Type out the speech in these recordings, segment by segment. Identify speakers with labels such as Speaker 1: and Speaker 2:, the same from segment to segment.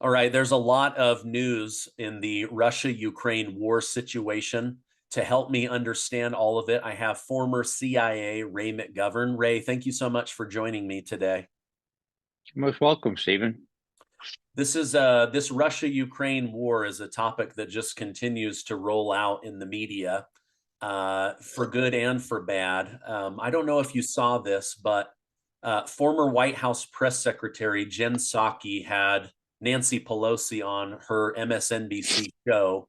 Speaker 1: All right, there's a lot of news in the Russia-Ukraine war situation. To help me understand all of it, I have former CIA Ray McGovern. Ray, thank you so much for joining me today.
Speaker 2: You're most welcome, Stephen.
Speaker 1: This Russia-Ukraine war is a topic that just continues to roll out in the media, for good and for bad. I don't know if you saw this, but former White House press secretary Jen Psaki had Nancy Pelosi on her MSNBC show.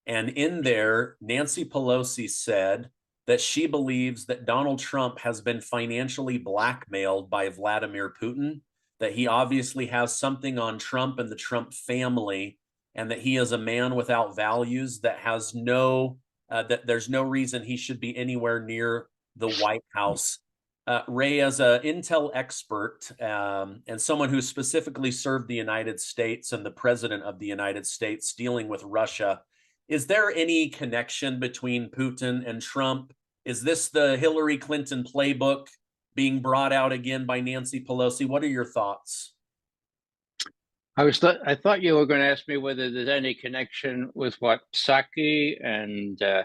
Speaker 1: And in there, Nancy Pelosi said that she believes that Donald Trump has been financially blackmailed by Vladimir Putin, that he obviously has something on Trump and the Trump family, and that he is a man without values that has that there's no reason he should be anywhere near the White House. Ray, as an intel expert and someone who specifically served the United States and the president of the United States dealing with Russia, is there any connection between Putin and Trump? Is this the Hillary Clinton playbook being brought out again by Nancy Pelosi? What are your thoughts?
Speaker 2: I thought you were going to ask me whether there's any connection with what Psaki and uh,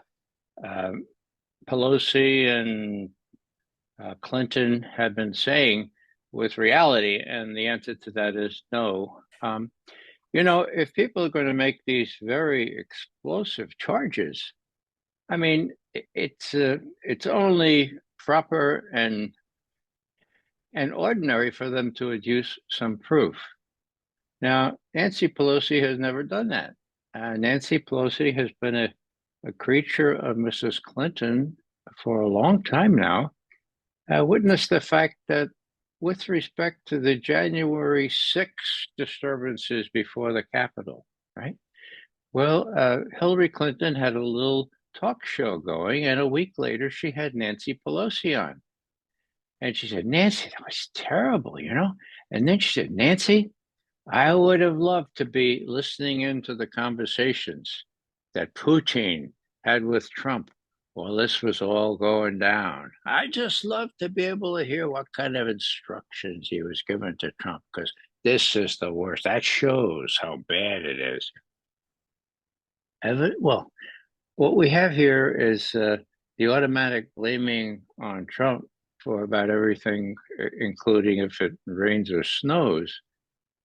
Speaker 2: Pelosi and Clinton have been saying with reality, and the answer to that is no. If people are going to make these very explosive charges, I mean, it's only proper and ordinary for them to adduce some proof. Now, Nancy Pelosi has never done that. Nancy Pelosi has been a creature of Mrs. Clinton for a long time now. Witness the fact that with respect to the January 6th disturbances before the Capitol, right? Well, Hillary Clinton had a little talk show going, and a week later, she had Nancy Pelosi on. And she said, Nancy, that was terrible, you know? And then she said, Nancy, I would have loved to be listening into the conversations that Putin had with Trump while this was all going down. I just love to be able to hear what kind of instructions he was giving to Trump, because this is the worst. That shows how bad it is. Well, what we have here is the automatic blaming on Trump for about everything, including if it rains or snows.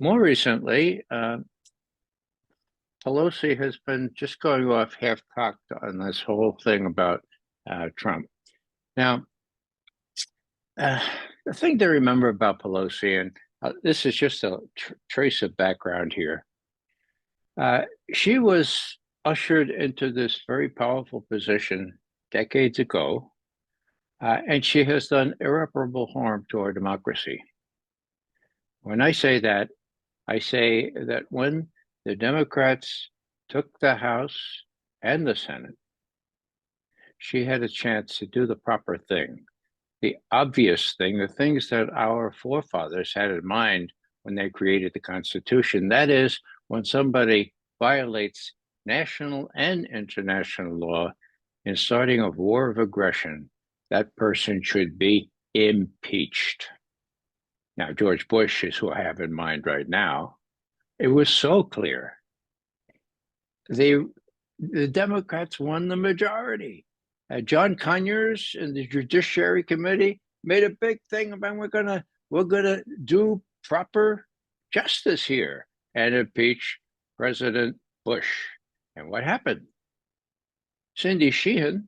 Speaker 2: More recently, Pelosi has been just going off half-cocked on this whole thing about Trump. Now, the thing to remember about Pelosi, and this is just a trace of background here, she was ushered into this very powerful position decades ago, and she has done irreparable harm to our democracy. When I say that, I say that when the Democrats took the House and the Senate, she had a chance to do the proper thing, the obvious thing, the things that our forefathers had in mind when they created the Constitution. That is, when somebody violates national and international law in starting a war of aggression, that person should be impeached. Now, George Bush is who I have in mind right now. It was so clear. The Democrats won the majority. John Conyers in the Judiciary Committee made a big thing about we're gonna do proper justice here and impeach President Bush. And what happened? Cindy Sheehan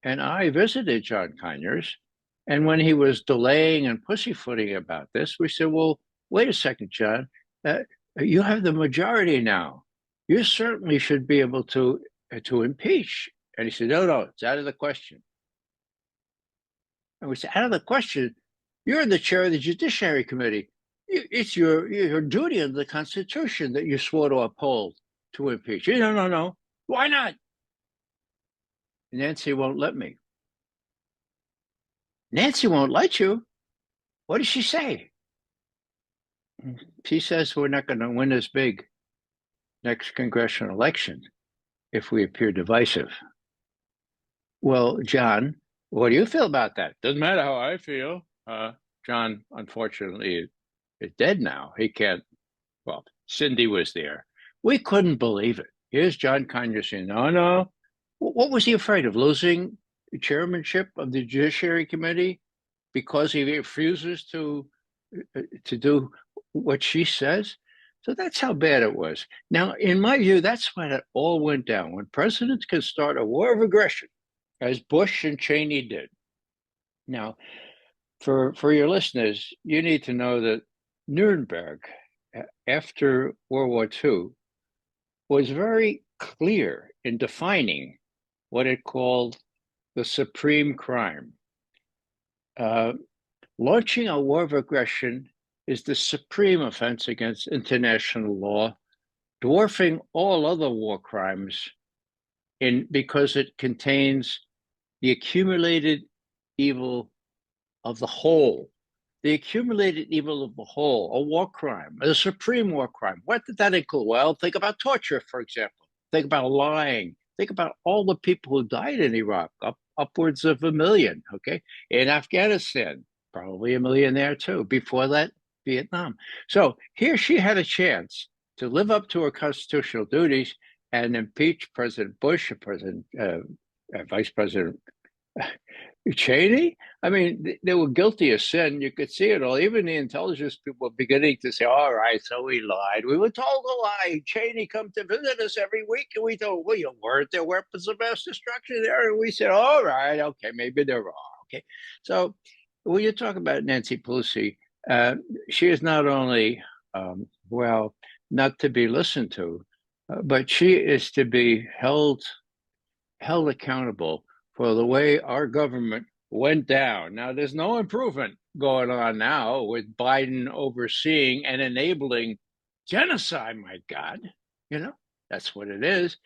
Speaker 2: and I visited John Conyers, and when he was delaying and pussyfooting about this, we said, "Well, wait a second, John. You have the majority now. You certainly should be able to impeach." And he said, no, it's out of the question. And we said, out of the question? You're the chair of the Judiciary Committee. It's your duty under the Constitution that you swore to uphold to impeach. No. Why not? Nancy won't let me. Nancy won't let you? What does she say? She says we're not going to win as big next congressional election if we appear divisive. Well, John, what do you feel about that? Doesn't matter how I feel. John, unfortunately, is dead now. He can't Well, Cindy was there. We couldn't believe it. Here's John Conyers saying, no, no. What was he afraid of? Losing the chairmanship of the Judiciary Committee because he refuses to do what she says? So that's how bad it was. Now, in my view, that's when it all went down. When presidents can start a war of aggression, as Bush and Cheney did. Now, for your listeners, you need to know that Nuremberg, after World War II, was very clear in defining what it called the supreme crime. Launching a war of aggression is the supreme offense against international law, dwarfing all other war crimes because it contains the accumulated evil of the whole. The accumulated evil of the whole, a war crime, a supreme war crime. What did that include? Well, think about torture, for example. Think about lying. Think about all the people who died in Iraq, upwards of 1 million, okay? In Afghanistan, probably 1 million there too. Before that, Vietnam. So here she had a chance to live up to her constitutional duties and impeach President Bush, Vice President Cheney. I mean, they were guilty of sin. You could see it all. Even the intelligence people were beginning to say, all right, so we lied. We were told to lie. Cheney come to visit us every week. And we thought, well, you weren't there weapons of mass destruction there. And we said, all right, okay, maybe there are. Okay. So when you talk about Nancy Pelosi, she is not only, well, not to be listened to, but she is to be held accountable for the way our government went down. Now, there's no improvement going on now with Biden overseeing and enabling genocide, my God. You know, that's what it is.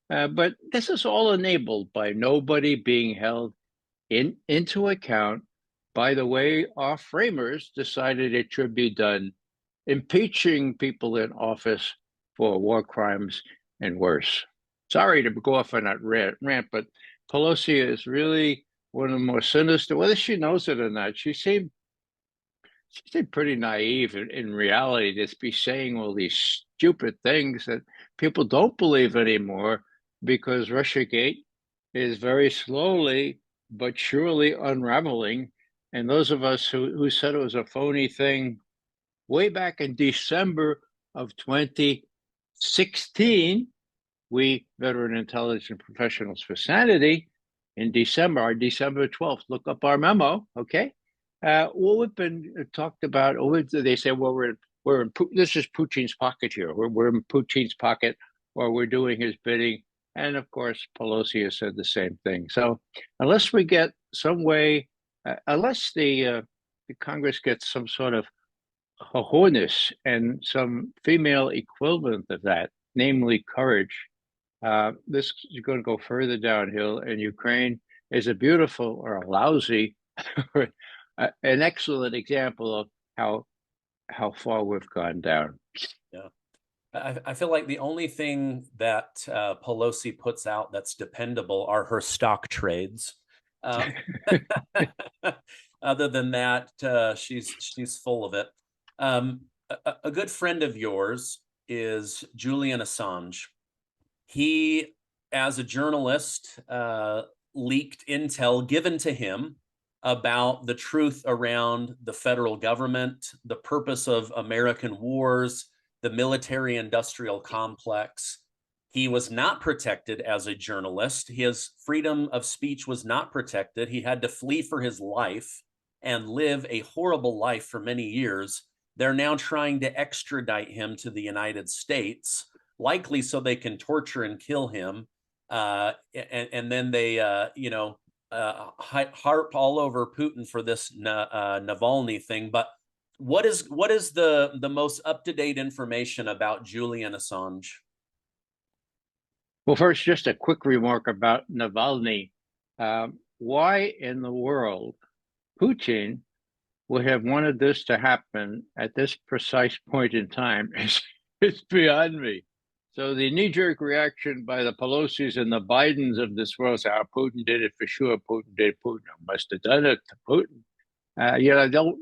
Speaker 2: But this is all enabled by nobody being held into account by the way our framers decided it should be done, impeaching people in office for war crimes and worse. Sorry to go off on that rant, but Pelosi is really one of the more sinister, whether she knows it or not. She seemed pretty naive in reality, just be saying all these stupid things that people don't believe anymore because Russiagate is very slowly but surely unraveling. And those of us who said it was a phony thing way back in December of 2016, we veteran intelligence professionals for sanity, in December, our December 12th, look up our memo, okay? What we've been talked about, they say, well, this is Putin's pocket here. We're in Putin's pocket, or we're doing his bidding. And of course, Pelosi has said the same thing. So unless we get some way, unless the Congress gets some sort of cojones and some female equivalent of that, namely courage, this is going to go further downhill, and Ukraine is a beautiful or a lousy, an excellent example of how far we've gone down.
Speaker 1: Yeah. I feel like the only thing that Pelosi puts out that's dependable are her stock trades. Other than that, she's full of it. A good friend of yours is Julian Assange. He, as a journalist, leaked intel given to him about the truth around the federal government, the purpose of American wars, the military-industrial complex. He was not protected as a journalist. His freedom of speech was not protected. He had to flee for his life and live a horrible life for many years. They're now trying to extradite him to the United States, likely so they can torture and kill him. And then they, harp all over Putin for this Navalny thing. But what is the most up-to-date information about Julian Assange?
Speaker 2: Well, first, just a quick remark about Navalny. Why in the world Putin would have wanted this to happen at this precise point in time is beyond me. So the knee-jerk reaction by the Pelosi's and the Bidens of this world, say, Putin did it for sure. Putin did it. Putin must have done it to Putin.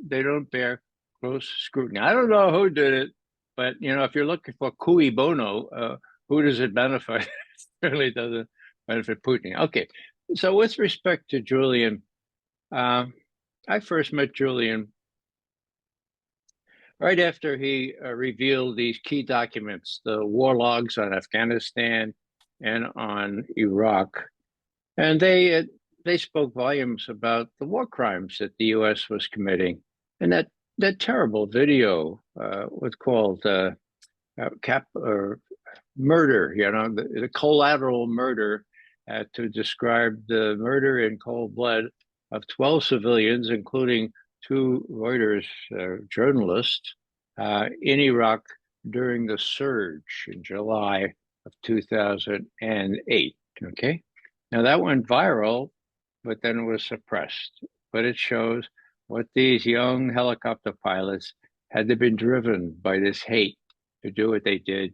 Speaker 2: They don't bear close scrutiny. I don't know who did it. But if you're looking for cui bono, who does it benefit? It certainly doesn't benefit Putin. Okay, so with respect to Julian, I first met Julian right after he revealed these key documents, the war logs on Afghanistan and on Iraq, and they spoke volumes about the war crimes that the U.S. was committing, and that terrible video was called cap or murder. The collateral murder to describe the murder in cold blood of 12 civilians, including two Reuters journalists in Iraq during the surge in July of 2008. Okay. Now that went viral, but then it was suppressed. But it shows what these young helicopter pilots had been driven by this hate to do what they did,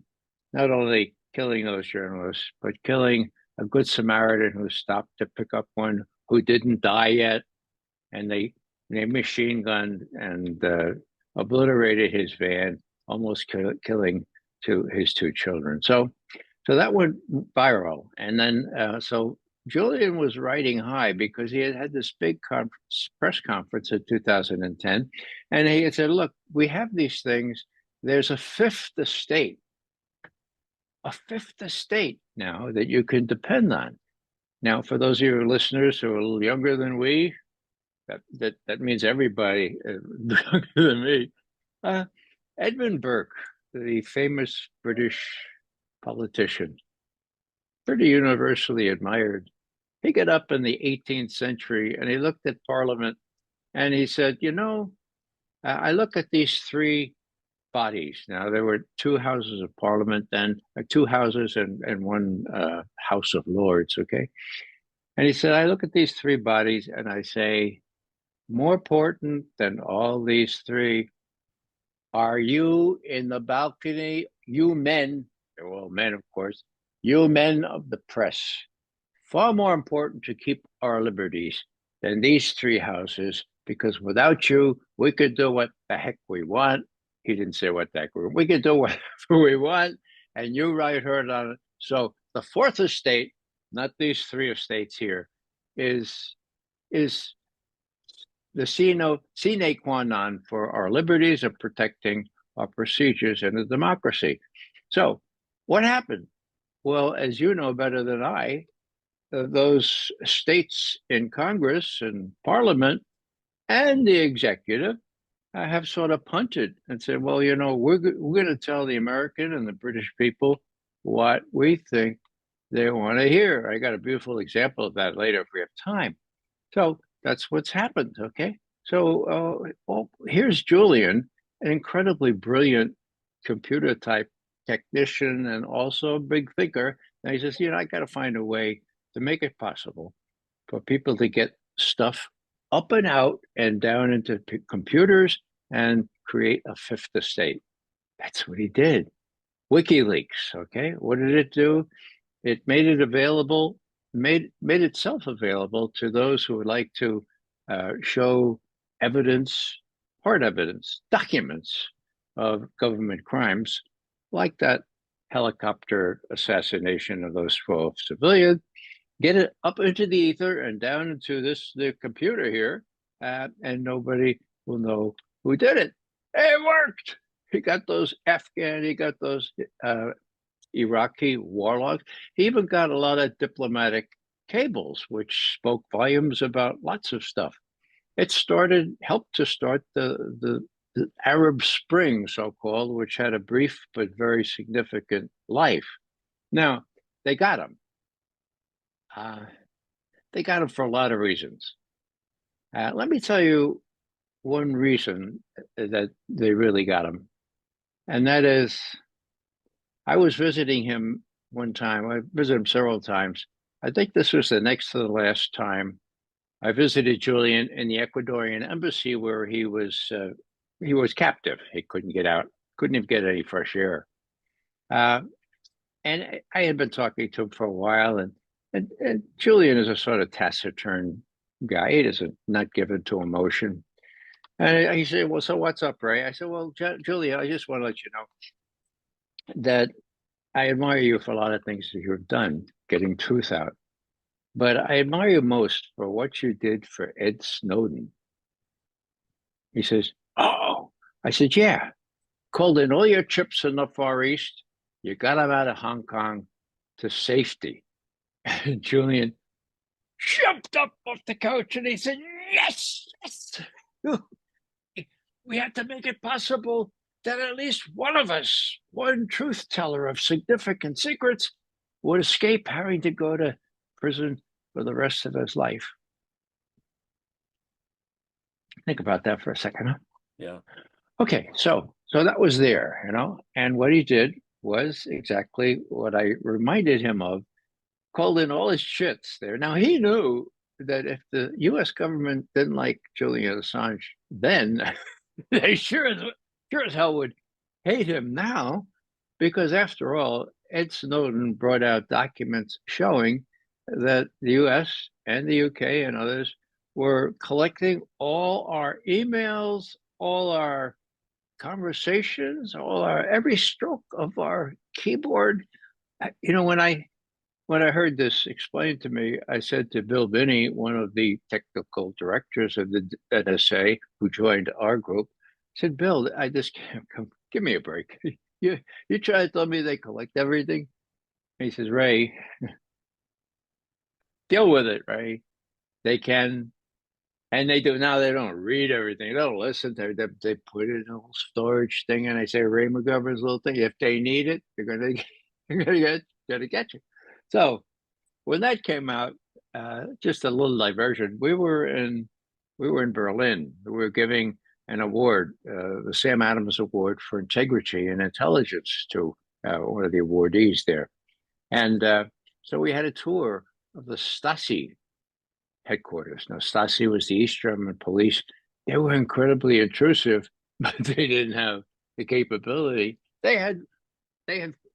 Speaker 2: not only killing those journalists, but killing a good Samaritan who stopped to pick up one who didn't die yet. And they machine gunned and obliterated his van, almost killing his two children. So that went viral. And then, so Julian was riding high because he had this big press conference in 2010. And he had said, look, we have these things. There's a fifth estate now that you can depend on. Now, for those of your listeners who are a little younger than we, that means everybody younger than me. Edmund Burke, the famous British politician, pretty universally admired. He got up in the 18th century and he looked at Parliament and he said, I look at these three bodies. Now, there were two houses of Parliament then, two houses and one House of Lords, okay? And he said, I look at these three bodies and I say, more important than all these three are you in the balcony, you men, they're all men, of course, you men of the press. Far more important to keep our liberties than these three houses, because without you, we could do what the heck we want. He didn't say what the heck we could do whatever we want, and you right heard on it. So the fourth estate, not these three estates here, is the sine qua non for our liberties of protecting our procedures in a democracy. So what happened? Well, as you know better than I, those states in Congress and Parliament and the executive have sort of punted and said, well, we're going to tell the American and the British people what we think they want to hear. I got a beautiful example of that later if we have time. So that's what's happened, okay? So here's Julian, an incredibly brilliant computer type technician and also a big thinker. And he says, I got to find a way to make it possible for people to get stuff up and out and down into computers and create a fifth estate. That's what he did. WikiLeaks, okay? What did it do? It made it available, made itself available to those who would like to show evidence, hard evidence, documents of government crimes, like that helicopter assassination of those 12 civilians, get it up into the ether and down into the computer here, and nobody will know who did it. It worked. He got those Afghan, he got those Iraqi war logs. He even got a lot of diplomatic cables, which spoke volumes about lots of stuff. It helped to start the Arab Spring, so-called, which had a brief but very significant life. Now, they got him. They got him for a lot of reasons. Let me tell you one reason that they really got him, and that is I was visiting him one time. I visited him several times. I think this was the next to the last time I visited Julian in the Ecuadorian Embassy, where he was captive. He couldn't get out, couldn't even get any fresh air. And I had been talking to him for a while, and Julian is a sort of taciturn guy. He doesn't not given to emotion. And he said, well, so what's up, Ray? I said, well, Julia, I just want to let you know that I admire you for a lot of things that you've done, getting truth out. But I admire you most for what you did for Ed Snowden. He says, oh, I said, yeah, called in all your chips in the Far East. You got him out of Hong Kong to safety. And Julian jumped up off the couch and he said, yes, yes. We had to make it possible that at least one of us, one truth teller of significant secrets, would escape having to go to prison for the rest of his life. Think about that for a second, huh?
Speaker 1: Yeah.
Speaker 2: Okay, so that was there, and what he did was exactly what I reminded him of, called in all his shits there. Now he knew that if the US government didn't like Julian Assange then, they sure as hell would hate him now, because after all, Ed Snowden brought out documents showing that the US and the UK and others were collecting all our emails, all our conversations, all our every stroke of our keyboard. When I heard this explained to me, I said to Bill Binney, one of the technical directors of the NSA, who joined our group, I said, Bill, I just can't come. Give me a break. You try to tell me they collect everything. And he says, Ray, deal with it, Ray. They can, and they do. Now they don't read everything. They don't listen. They put it in a little storage thing, and I say Ray McGovern's little thing. If they need it, they're gonna get you. So when that came out, just a little diversion. We were in Berlin. We were giving an award, the Sam Adams Award for Integrity and Intelligence, to one of the awardees there, and so we had a tour of the Stasi headquarters. Now, Stasi was the East German police. They were incredibly intrusive, but they didn't have the capability. They had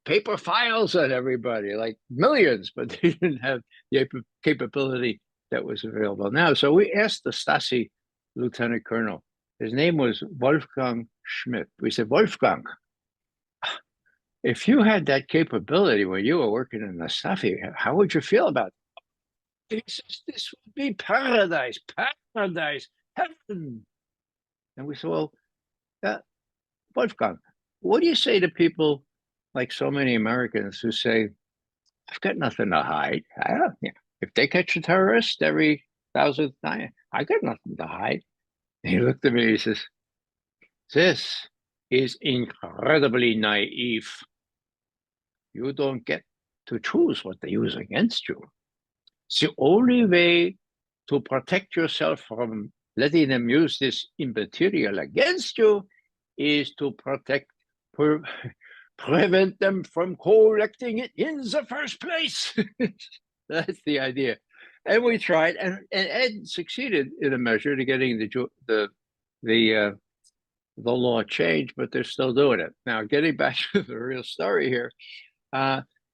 Speaker 2: paper files on everybody, like millions, but they didn't have the capability that was available now. So we asked the Stasi lieutenant colonel. His name was Wolfgang Schmidt. We said, Wolfgang, if you had that capability when you were working in the Stasi, how would you feel about it? He says, this would be paradise, heaven. And we said, well, Wolfgang, what do you say to people like so many Americans who say, I've got nothing to hide. If they catch a terrorist every 1,000th time, I got nothing to hide. And he looked at me and he says, this is incredibly naive. You don't get to choose what they use against you. It's the only way to protect yourself from letting them use this immaterial against you is to prevent them from collecting it in the first place. That's the idea. And we tried, and Ed succeeded in a measure to getting the law changed, but they're still doing it. Now, getting back to the real story here,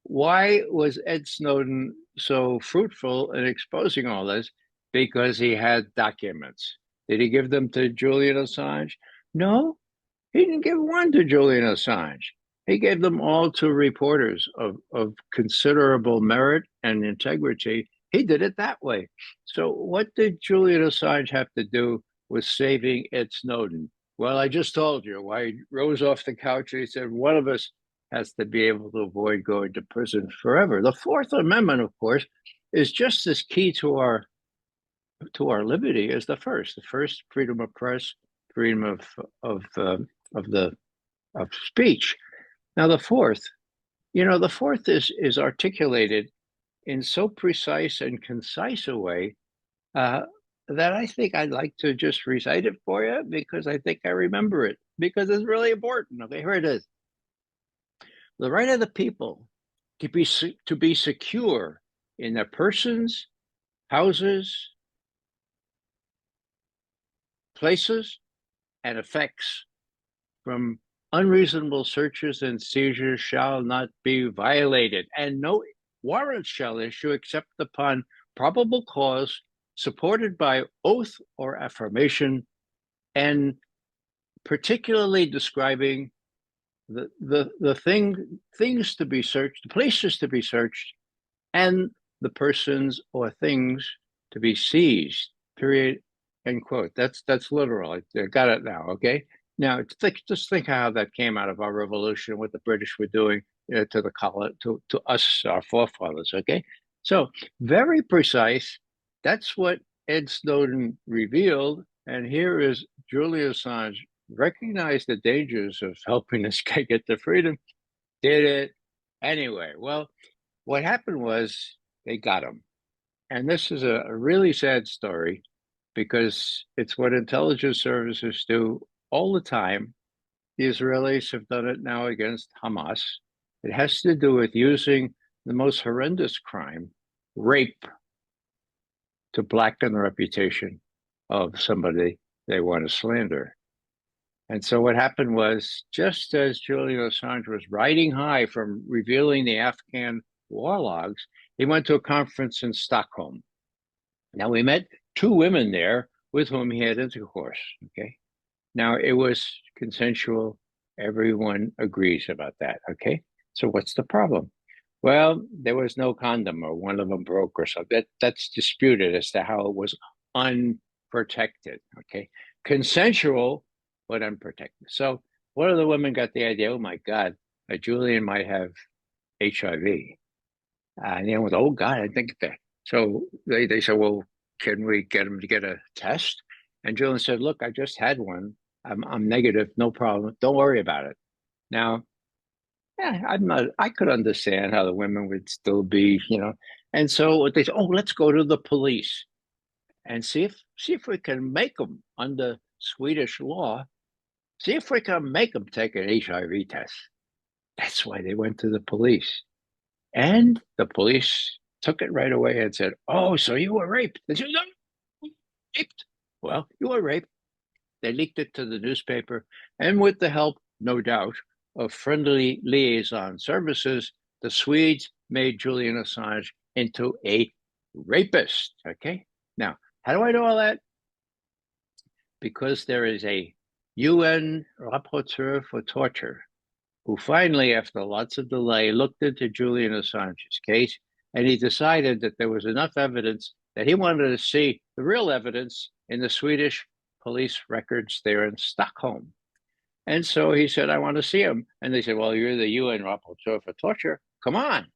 Speaker 2: why was Ed Snowden so fruitful in exposing all this? Because he had documents. Did he give them to Julian Assange? No, he didn't give one to Julian Assange. He gave them all to reporters of considerable merit and integrity. He did it that way. So what did Julian Assange have to do with saving Ed Snowden? Well, I just told you why he rose off the couch and he said, one of us has to be able to avoid going to prison forever. The Fourth Amendment, of course, is just as key to our liberty as the first. The first, freedom of press, freedom of speech. Now the fourth, is articulated in so precise and concise a way that I think I'd like to just recite it for you, because I think I remember it, because it's really important. Okay, here it is. The right of the people to be secure in their persons, houses, places, and effects from unreasonable searches and seizures shall not be violated, and no warrant shall issue except upon probable cause supported by oath or affirmation and particularly describing the things to be searched, the places to be searched, and the persons or things to be seized. Period. End quote. That's literal. I got it now. Okay. Now just think how that came out of our revolution, what the British were doing to the to us, our forefathers. Okay. So very precise. That's what Ed Snowden revealed. And here is Julian Assange recognized the dangers of helping this guy get to freedom, did it anyway. Well, what happened was they got him. And this is a really sad story because it's what intelligence services do all the time. The Israelis have done it now against Hamas. It has to do with using the most horrendous crime, rape, to blacken the reputation of somebody they want to slander. And so what happened was, just as Julian Assange was riding high from revealing the Afghan war logs, he went to a conference in Stockholm. Now, we met two women there with whom he had intercourse, okay? Now, it was consensual. Everyone agrees about that, okay? So what's the problem? Well, there was no condom, or one of them broke or something. That's disputed as to how it was unprotected, okay? Consensual, but unprotected. So one of the women got the idea, oh my God, Julian might have HIV. And the other was, oh God, I think that. So they said, well, can we get him to get a test? And Julian said, look, I just had one. I'm negative, no problem. Don't worry about it. Now, yeah, I could understand how the women would still be, And so they said, oh, let's go to the police and see if we can make them under Swedish law. See if we can make them take an HIV test. That's why they went to the police. And the police took it right away and said, oh, so you were raped. They said, no, raped. Well, you were raped. They leaked it to the newspaper. And with the help, no doubt, of friendly liaison services, the Swedes made Julian Assange into a rapist. Okay. Now, how do I know all that? Because there is a UN rapporteur for torture who finally, after lots of delay, looked into Julian Assange's case, and he decided that there was enough evidence that he wanted to see the real evidence in the Swedish police records there in Stockholm. And so he said, I want to see him. And they said, well, you're the UN rapporteur for torture. Come on.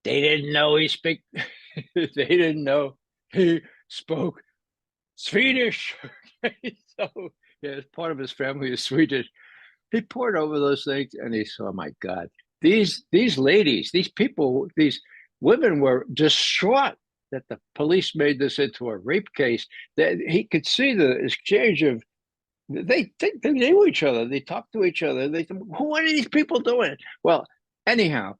Speaker 2: They didn't know they didn't know he spoke Swedish. So yeah, part of his family is Swedish. He poured over those things and he saw, my God, these ladies, these people, these women were distraught that the police made this into a rape case. That he could see the exchange of, they knew each other, they talked to each other. They, what are these people doing? Well, anyhow,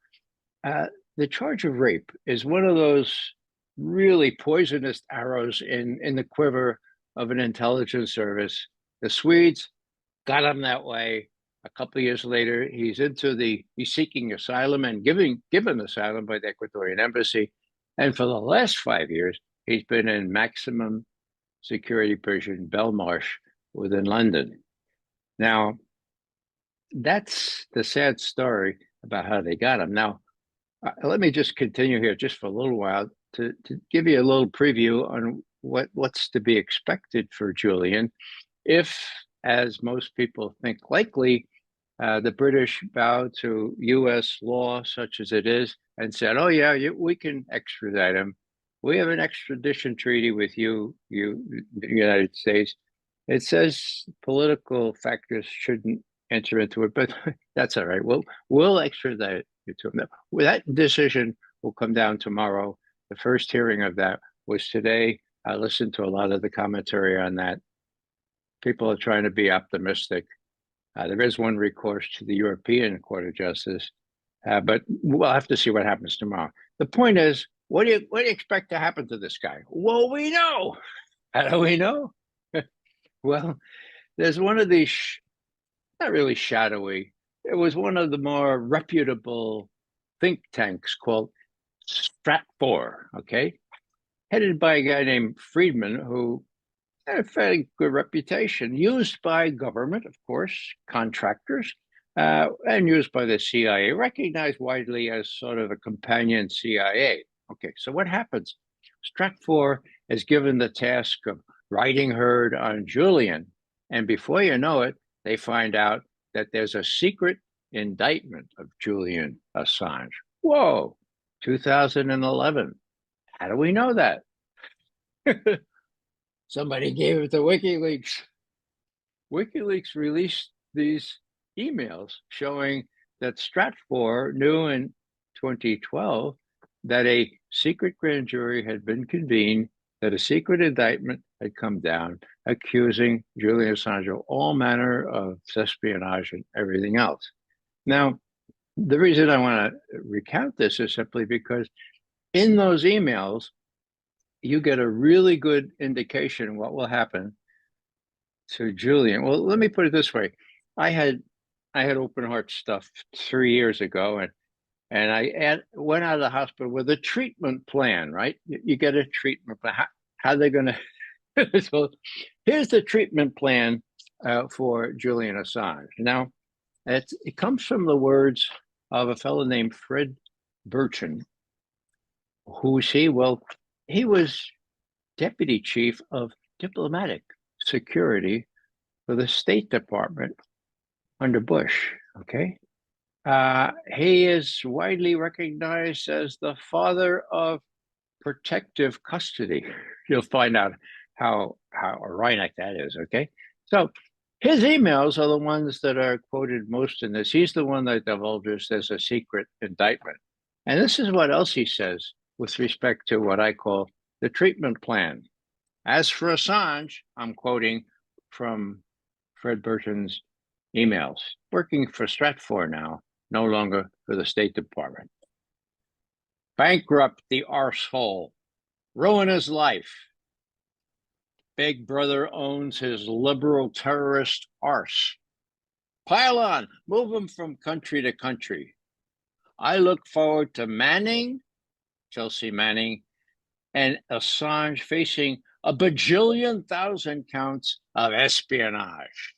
Speaker 2: the charge of rape is one of those really poisonous arrows in the quiver of an intelligence service. The Swedes got him that way. A couple of years later, he's seeking asylum and given asylum by the Ecuadorian Embassy. And for the last 5 years, he's been in maximum security prison, Belmarsh, within London. Now, that's the sad story about how they got him. Now, let me just continue here just for a little while to give you a little preview on what's to be expected for Julian if, as most people think likely, the British bowed to U.S. law, such as it is, and said, oh, yeah, we can extradite him. We have an extradition treaty with you, the United States. It says political factors shouldn't enter into it, but that's all right. We'll extradite you to him. Well, that decision will come down tomorrow. The first hearing of that was today. I listened to a lot of the commentary on that. People are trying to be optimistic. There is one recourse to the European Court of Justice, but we'll have to see what happens tomorrow. The point is, what do you expect to happen to this guy? Well, we know. How do we know? Well, there's one of these, not really shadowy. It was one of the more reputable think tanks called Stratfor, okay, headed by a guy named Friedman, who a fairly good reputation, used by government, of course, contractors, and used by the CIA, recognized widely as sort of a companion CIA. Okay, so what happens? Stratfor is given the task of riding herd on Julian, and before you know it, they find out that there's a secret indictment of Julian Assange. Whoa, 2011. How do we know that? Somebody gave it to WikiLeaks. WikiLeaks released these emails showing that Stratfor knew in 2012 that a secret grand jury had been convened, that a secret indictment had come down accusing Julian Assange of all manner of espionage and everything else. Now, the reason I want to recount this is simply because in those emails, you get a really good indication what will happen to Julian. Well, let me put it this way. I had open heart stuff 3 years ago, and I went out of the hospital with a treatment plan, right? You get a treatment plan. How are they going to? So here's the treatment plan for Julian Assange. Now, it comes from the words of a fellow named Fred Burchin. Who's he? Well, he was deputy chief of diplomatic security for the State Department under Bush. Okay. He is widely recognized as the father of protective custody. You'll find out how ironic that is. Okay. So his emails are the ones that are quoted most in this. He's the one that divulges there's a secret indictment. And this is what else he says with respect to what I call the treatment plan. As for Assange, I'm quoting from Fred Burton's emails, working for Stratfor now, no longer for the State Department. Bankrupt the arsehole, ruin his life. Big Brother owns his liberal terrorist arse. Pile on, move him from country to country. I look forward to Manning, Chelsea Manning, and Assange facing a bajillion thousand counts of espionage.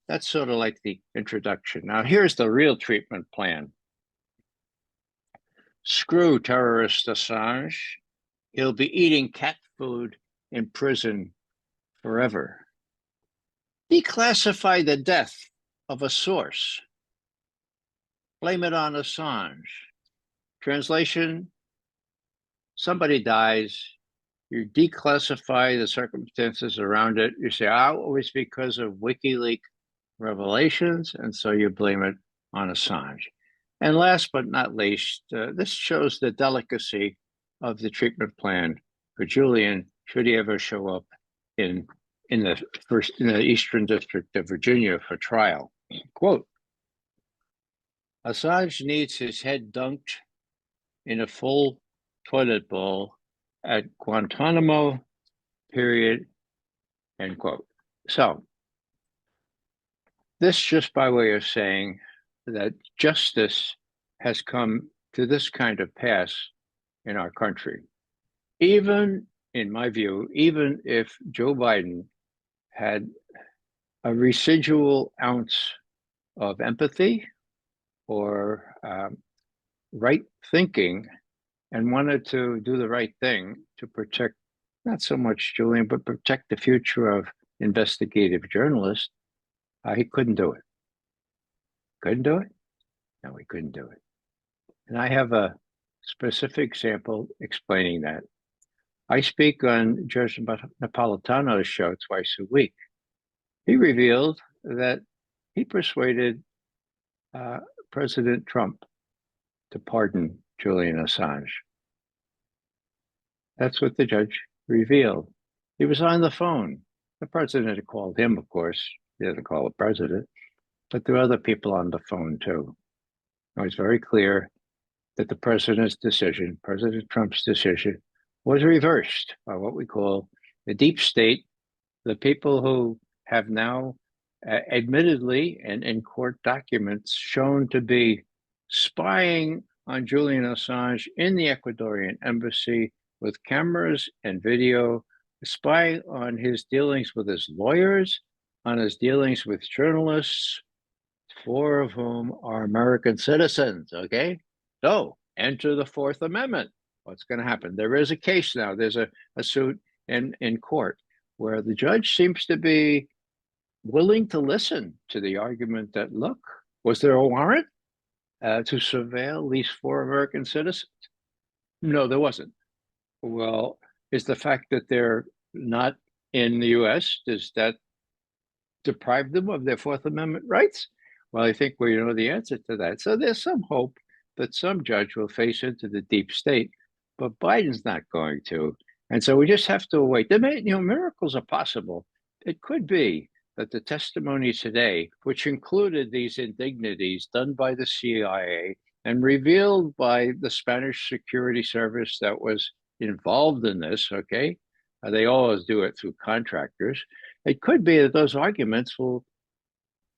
Speaker 2: That's sort of like the introduction. Now, here's the real treatment plan. Screw terrorist Assange. He'll be eating cat food in prison forever. Declassify the death of a source. Blame it on Assange. Translation, somebody dies, you declassify the circumstances around it. You say, oh, it was because of WikiLeaks revelations, and so you blame it on Assange. And last but not least, this shows the delicacy of the treatment plan for Julian should he ever show up in the Eastern District of Virginia for trial. Quote, Assange needs his head dunked in a full toilet bowl at Guantanamo, period, end quote. So this just by way of saying that justice has come to this kind of pass in our country. Even, in my view, even if Joe Biden had a residual ounce of empathy or right thinking and wanted to do the right thing to protect not so much Julian, but protect the future of investigative journalists, he couldn't do it. Couldn't do it? No, he couldn't do it. And I have a specific example explaining that. I speak on Judge Napolitano's show twice a week. He revealed that he persuaded President Trump to pardon Julian Assange. That's what the judge revealed. He was on the phone. The president had called him, of course. He didn't call the president, but there were other people on the phone too. It was very clear that the president's decision, President Trump's decision, was reversed by what we call the deep state, the people who have now admittedly and in court documents shown to be spying on Julian Assange in the Ecuadorian Embassy with cameras and video spying on his dealings with his lawyers, on his dealings with journalists, four of whom are American citizens. Okay. So enter the Fourth Amendment. What's going to happen? There is a case now. There's a suit in court where the judge seems to be willing to listen to the argument that, look, was there a warrant to surveil these four American citizens? No, there wasn't. Well, is the fact that they're not in the US, does that deprive them of their Fourth Amendment rights? Well, I think we know the answer to that. So there's some hope that some judge will face into the deep state, but Biden's not going to. And so we just have to wait. Miracles are possible. It could be that the testimony today, which included these indignities done by the CIA and revealed by the Spanish security service that was involved in this, okay? They always do it through contractors. It could be that those arguments will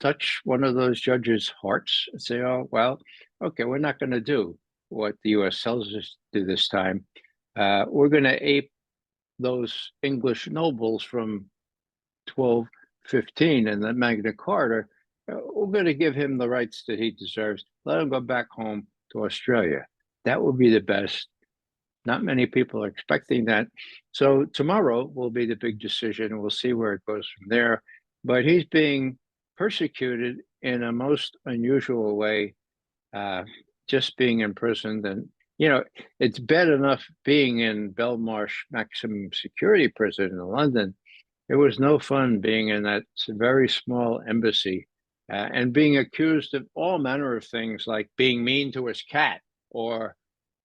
Speaker 2: touch one of those judges' hearts and say, oh, well, okay, we're not going to do what the U.S. tells us to do this time. We're going to ape those English nobles from 1215 and the Magna Carta. We're going to give him the rights that he deserves. Let him go back home to Australia. That would be the best. Not many people are expecting that. So tomorrow will be the big decision. We'll see where it goes from there. But he's being persecuted in a most unusual way, just being imprisoned. And, it's bad enough being in Belmarsh maximum security prison in London. It was no fun being in that very small embassy and being accused of all manner of things, like being mean to his cat or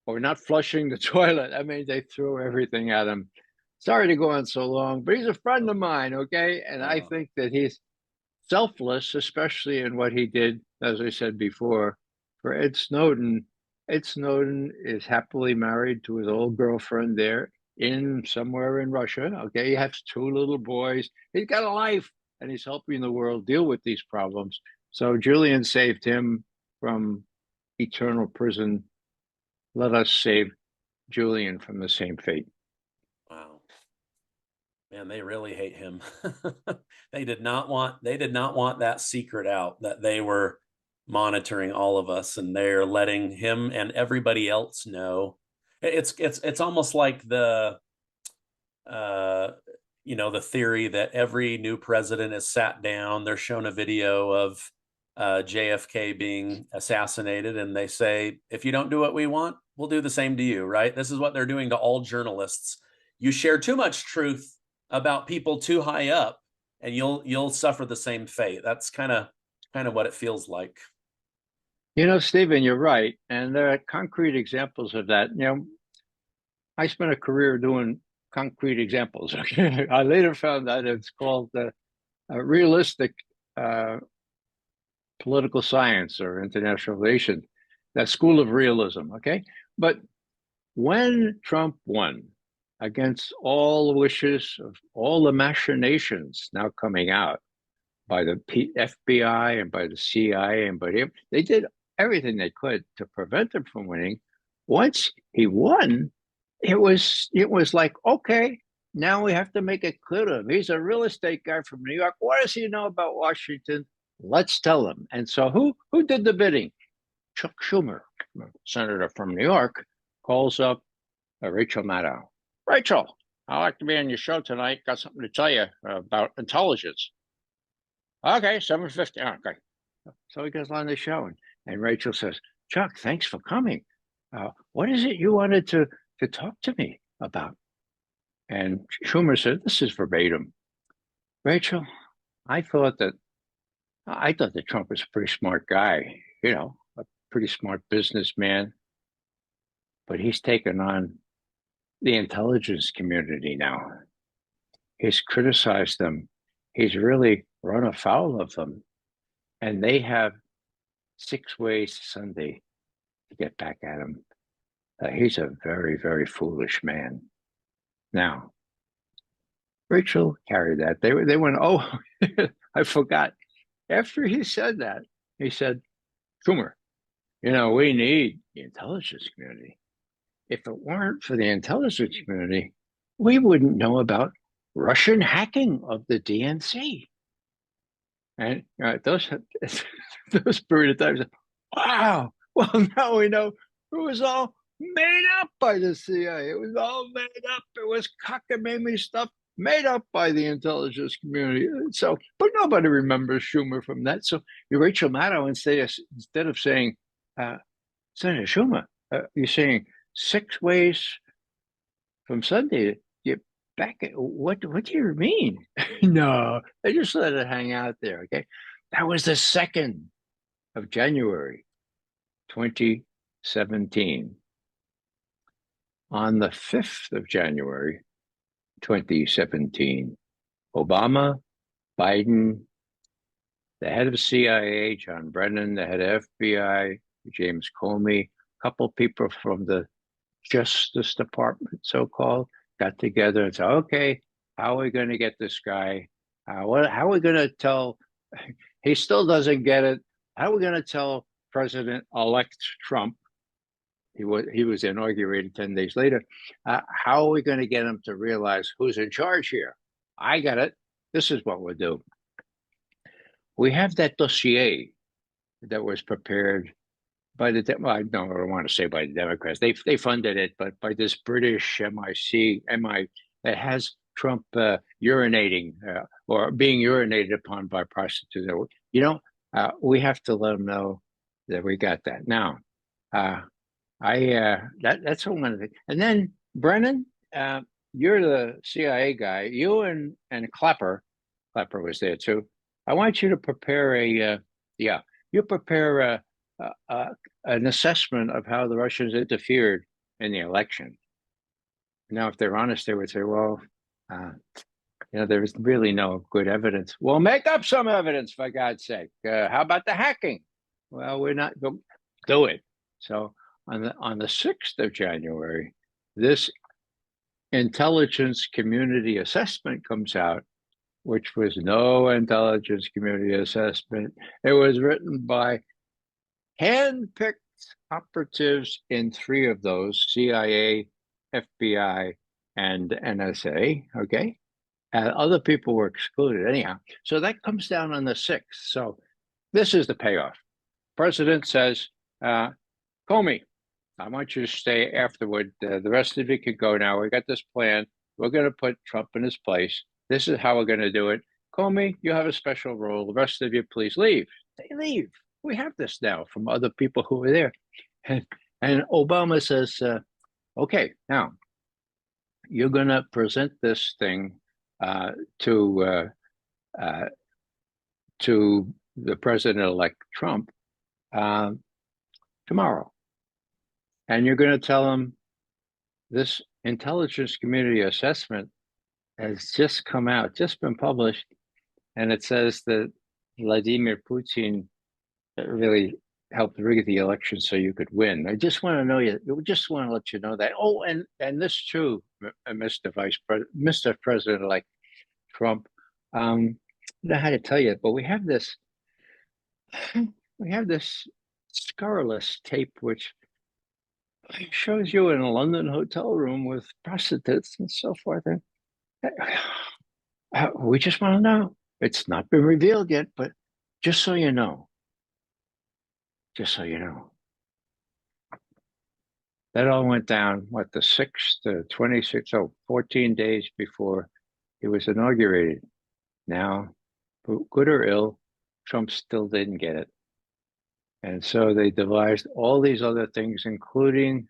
Speaker 2: not flushing the toilet. I mean, they threw everything at him. Sorry to go on so long, but he's a friend of mine, okay? And I think that he's selfless, especially in what he did, as I said before, for Ed Snowden. Ed Snowden is happily married to his old girlfriend there in somewhere in Russia, okay? He has two little boys. He's got a life, and he's helping the world deal with these problems. So Julian saved him from eternal prison. Let us save Julian from the same fate.
Speaker 1: Wow. Man, they really hate him. They did not want that secret out, that they were monitoring all of us, and they're letting him and everybody else know. It's almost like the the theory that every new president is sat down, they're shown a video of JFK being assassinated, and they say, if you don't do what we want, we'll do the same to you, right? This is what they're doing to all journalists. You share too much truth about people too high up, and you'll suffer the same fate. That's kind of what it feels like.
Speaker 2: Stephen, you're right. And there are concrete examples of that. I spent a career doing concrete examples. Okay? I later found out it's called realistic political science or international relations, that school of realism. Okay. But when Trump won, against all wishes of all the machinations now coming out by the FBI and by the CIA and by him, they did everything they could to prevent him from winning. Once he won, it was like, okay, now we have to make it clear to him. He's a real estate guy from New York. What does he know about Washington? Let's tell him. And so who did the bidding? Chuck Schumer, senator from New York, calls up Rachel Maddow. Rachel, I'd like to be on your show tonight. Got something to tell you about intelligence. Okay, 7:50. Okay. So he goes on the show, and Rachel says, Chuck, thanks for coming. What is it you wanted to talk to me about? And Schumer said, this is verbatim. Rachel, I thought that Trump was a pretty smart guy, a pretty smart businessman, but he's taken on the intelligence community now. He's criticized them. He's really run afoul of them. And they have 6 ways Sunday to get back at him. He's a very, very foolish man. Now, Rachel carried that. They went, oh, I forgot. After he said that, he said, Schumer, we need the intelligence community. If it weren't for the intelligence community, we wouldn't know about Russian hacking of the DNC. And those those period of times, wow. Well, now we know it was all made up by the CIA. It was all made up. It was cockamamie stuff made up by the intelligence community. So, but nobody remembers Schumer from that. So, Rachel Maddow, instead of saying, Senator Schumer, you're saying 6 ways from Sunday. You back. What do you mean? No, I just let it hang out there. Okay, that was the 2nd of January, 2017. On the 5th of January, 2017, Obama, Biden, the head of CIA, John Brennan, the head of FBI, James Comey, a couple people from the Justice Department, so-called, got together and said, okay, how are we going to get this guy? How are we going to tell? He still doesn't get it. How are we going to tell President-elect Trump? He was inaugurated 10 days later. How are we going to get him to realize who's in charge here? I got it. This is what we'll do. We have that dossier that was prepared by the, well, I don't want to say by the Democrats. They funded it, but by this British MI that has Trump urinating or being urinated upon by prostitutes. We have to let them know that we got that. Now, that's one of the, and then Brennan, you're the CIA guy. You and Clapper was there too. I want you to prepare an assessment of how the Russians interfered in the election. Now, if they're honest, they would say, well, there's really no good evidence. Well, make up some evidence, for God's sake. How about the hacking? Well, we're not going to do it. So on the 6th of January, this intelligence community assessment comes out, which was no intelligence community assessment. It was written by hand-picked operatives in 3 of those, CIA, FBI, and NSA, okay? And other people were excluded anyhow. So that comes down on the 6th. So this is the payoff. President says, Comey, I want you to stay afterward. The rest of you can go now. We got this plan. We're going to put Trump in his place. This is how we're going to do it. Comey, you have a special role. The rest of you, please leave. They leave. We have this now from other people who were there. And Obama says, okay, now you're going to present this thing to the president-elect Trump tomorrow. And you're going to tell him this intelligence community assessment has just come out, just been published, and it says that Vladimir Putin really helped rig the election so you could win. I just want to know you. We just want to let you know that. Oh, and this too, Mr. President-elect Trump. I don't know how to tell you, but we have this scurrilous tape which shows you in a London hotel room with prostitutes and so forth. And we just want to know. It's not been revealed yet, but just so you know. Just so you know. That all went down, the 6th to 26th, 14 days before he was inaugurated. Now, good or ill, Trump still didn't get it. And so they devised all these other things, including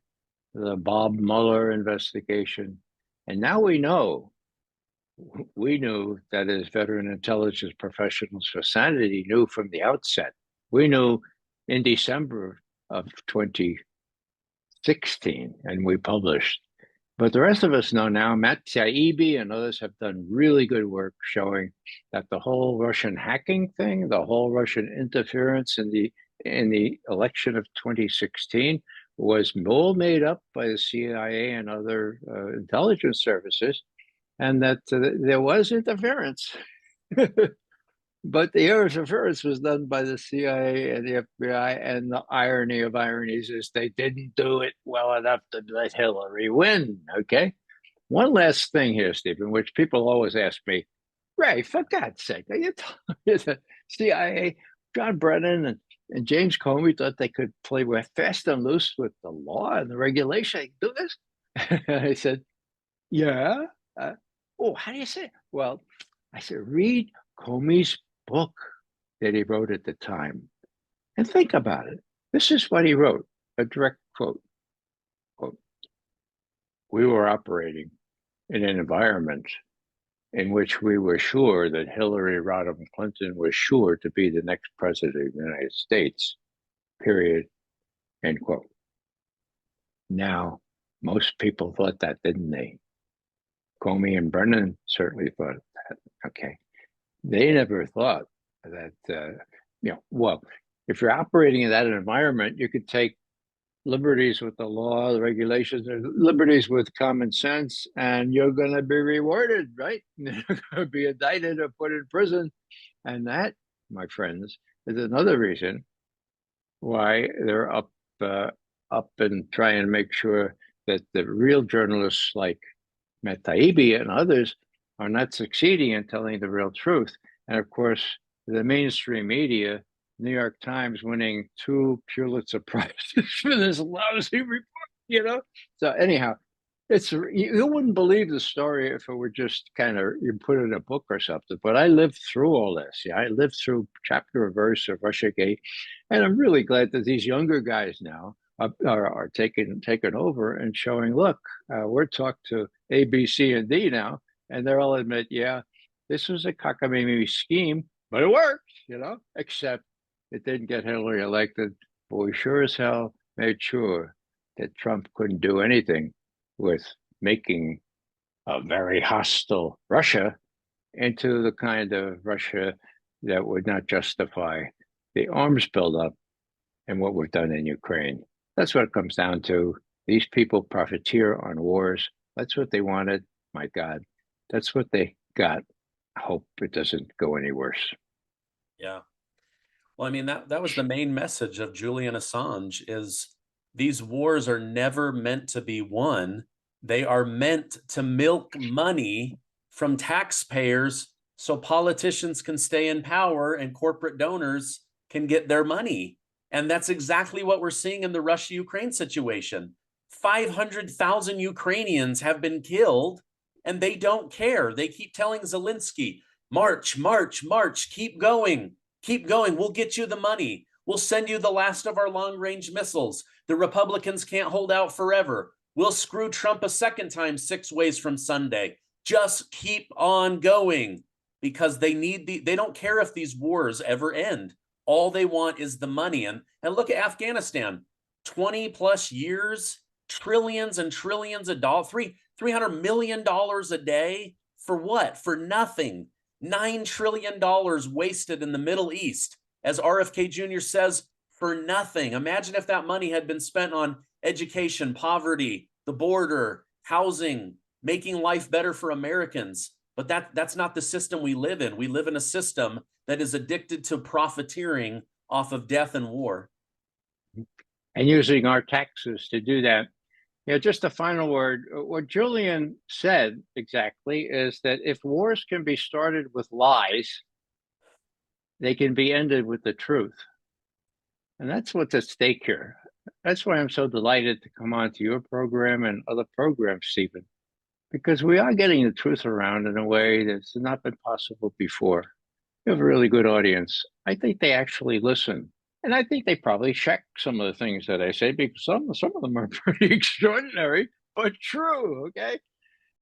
Speaker 2: the Bob Mueller investigation. And now we knew that as veteran intelligence professionals for sanity knew from the outset. We knew in December of 2016, and we published. But the rest of us know now, Matt Taibbi and others have done really good work showing that the whole Russian hacking thing, the whole Russian interference in the election of 2016 was all made up by the CIA and other intelligence services, and that there was interference. But the interference was done by the CIA and the FBI, and the irony of ironies is they didn't do it well enough to let Hillary win, okay? One last thing here, Stephen, which people always ask me, Ray, for God's sake, are you talking the CIA, John Brennan and James Comey thought they could play with fast and loose with the law and the regulation. They do this? I said, yeah. Oh, how do you say it? Well, I said, read Comey's book that he wrote at the time and think about it. This is what he wrote, a direct quote. Quote, we were operating in an environment in which we were sure that Hillary Rodham Clinton was sure to be the next president of the United States, period, end quote. Now, most people thought that, didn't they? Comey and Brennan certainly thought that, okay. They never thought that, well, if you're operating in that environment, you could take liberties with the law, the regulations, liberties with common sense, and you're going to be rewarded, right? You're going to be indicted or put in prison. And that, my friends, is another reason why they're up and trying to make sure that the real journalists like Matt Taibbi and others are not succeeding in telling the real truth. And of course, the mainstream media, New York Times winning 2 Pulitzer Prizes for this lousy report, So anyhow, you wouldn't believe the story if it were just kind of you put it in a book or something. But I lived through all this. Yeah, I lived through chapter and verse of Russiagate, and I'm really glad that these younger guys now are taking over and showing, look, we're talked to A, B, C, and D now, and they'll all admit, yeah, this was a cockamamie scheme, but it worked, except it didn't get Hillary elected, but we sure as hell made sure that Trump couldn't do anything with making a very hostile Russia into the kind of Russia that would not justify the arms buildup and what we've done in Ukraine. That's what it comes down to. These people profiteer on wars. That's what they wanted. My God, that's what they got. I hope it doesn't go any worse.
Speaker 1: Yeah. Well, I mean, that was the main message of Julian Assange is these wars are never meant to be won. They are meant to milk money from taxpayers so politicians can stay in power and corporate donors can get their money. And that's exactly what we're seeing in the Russia-Ukraine situation. 500,000 Ukrainians have been killed and they don't care. They keep telling Zelensky, march, march, march, keep going. Keep going. We'll get you the money. We'll send you the last of our long-range missiles. The Republicans can't hold out forever. We'll screw Trump a second time 6 ways from Sunday. Just keep on going because they don't care if these wars ever end. All they want is the money. And look at Afghanistan, 20 plus years, trillions and trillions of dollars, $300 million a day for what? For nothing. $9 trillion wasted in the Middle East, as RFK Jr. says, for nothing. Imagine if that money had been spent on education, poverty, the border, housing, making life better for Americans. But that's not the system we live in. We live in a system that is addicted to profiteering off of death and war.
Speaker 2: And using our taxes to do that. Yeah, just a final word. What Julian said exactly is that if wars can be started with lies, they can be ended with the truth. And that's what's at stake here. That's why I'm so delighted to come on to your program and other programs, Stephen, because we are getting the truth around in a way that's not been possible before. You have a really good audience. I think they actually listen. And I think they probably check some of the things that I say because some of them are pretty extraordinary, but true, okay?